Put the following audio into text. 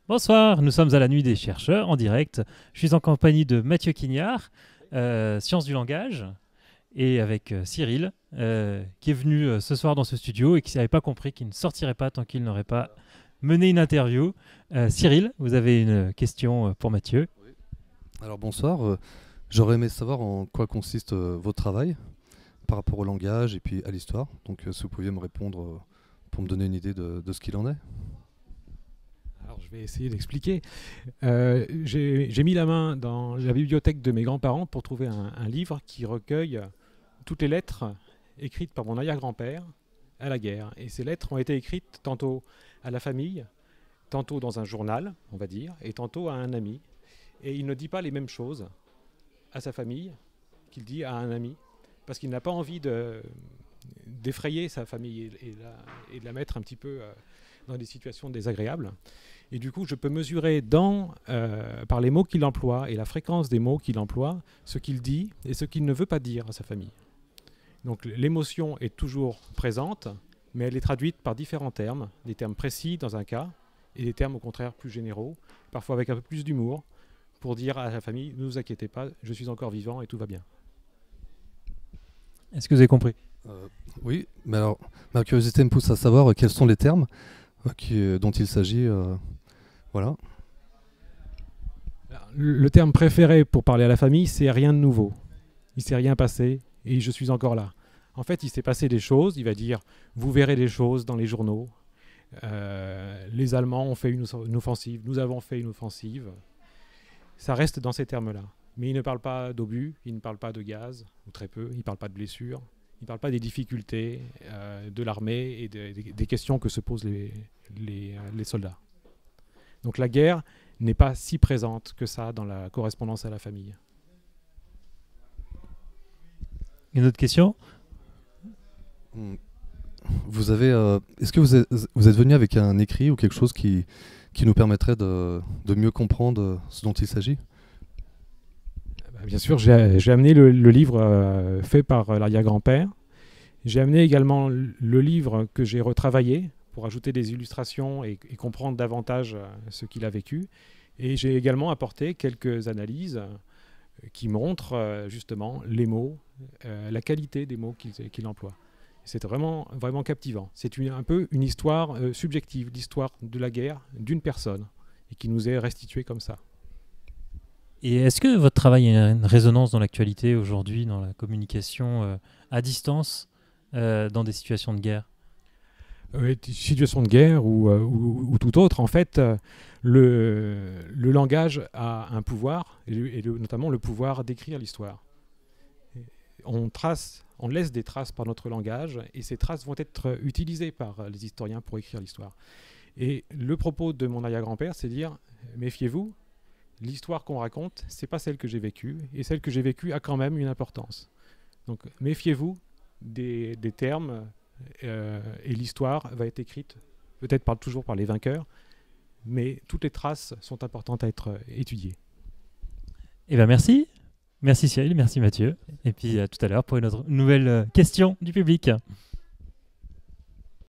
Bonsoir, nous sommes à la Nuit des chercheurs en direct. Je suis en compagnie de Mathieu Quignard, Sciences du langage, et avec Cyril, qui est venu ce soir dans ce studio et qui n'avait pas compris qu'il ne sortirait pas tant qu'il n'aurait pas mené une interview. Cyril, vous avez une question pour Mathieu. Oui. Alors bonsoir, j'aurais aimé savoir en quoi consiste votre travail par rapport au langage et puis à l'histoire. Donc si vous pouviez me répondre pour me donner une idée de ce qu'il en est. Alors, je vais essayer d'expliquer. J'ai mis la main dans la bibliothèque de mes grands-parents pour trouver un livre qui recueille toutes les lettres écrites par mon arrière-grand-père à la guerre. Et ces lettres ont été écrites tantôt à la famille, tantôt dans un journal, on va dire, et tantôt à un ami. Et il ne dit pas les mêmes choses à sa famille qu'il dit à un ami, parce qu'il n'a pas envie d'effrayer sa famille et de la mettre un petit peu dans des situations désagréables. Et du coup, je peux mesurer par les mots qu'il emploie et la fréquence des mots qu'il emploie, ce qu'il dit et ce qu'il ne veut pas dire à sa famille. Donc l'émotion est toujours présente, mais elle est traduite par différents termes, des termes précis dans un cas, et des termes au contraire plus généraux, parfois avec un peu plus d'humour, pour dire à la famille, ne vous inquiétez pas, je suis encore vivant et tout va bien. Est-ce que vous avez compris ? Oui, mais alors ma curiosité me pousse à savoir quels sont les termes dont il s'agit. Voilà. Le terme préféré pour parler à la famille, c'est rien de nouveau. Il ne s'est rien passé et je suis encore là. En fait, il s'est passé des choses. Il va dire, vous verrez des choses dans les journaux. Les Allemands ont fait une offensive. Nous avons fait une offensive. Ça reste dans ces termes-là. Mais il ne parle pas d'obus, il ne parle pas de gaz, ou très peu. Il ne parle pas de blessures. Il ne parle pas des difficultés de l'armée et des questions que se posent les soldats. Donc la guerre n'est pas si présente que ça dans la correspondance à la famille. Une autre question ? Est-ce que vous êtes venu avec un écrit ou quelque chose qui nous permettrait de mieux comprendre ce dont il s'agit ? Bien sûr, j'ai amené le livre fait par l'arrière-grand-père. J'ai amené également le livre que j'ai retravaillé pour ajouter des illustrations et comprendre davantage ce qu'il a vécu. Et j'ai également apporté quelques analyses qui montrent justement les mots, la qualité des mots qu'il emploie. C'est vraiment, vraiment captivant. C'est un peu une histoire subjective, l'histoire de la guerre d'une personne, et qui nous est restituée comme ça. Et est-ce que votre travail a une résonance dans l'actualité aujourd'hui, dans la communication à distance, dans des situations de guerre ? Situation de guerre ou tout autre, en fait, le langage a un pouvoir, et notamment le pouvoir d'écrire l'histoire. On laisse des traces par notre langage, et ces traces vont être utilisées par les historiens pour écrire l'histoire. Et le propos de mon arrière-grand-père, c'est de dire, méfiez-vous, l'histoire qu'on raconte, c'est pas celle que j'ai vécue, et celle que j'ai vécue a quand même une importance. Donc méfiez-vous des termes, et l'histoire va être écrite peut-être toujours par les vainqueurs, mais toutes les traces sont importantes à être étudiées. Eh bien merci. Merci Cyril, merci Mathieu. Et puis à tout à l'heure pour une autre nouvelle question du public.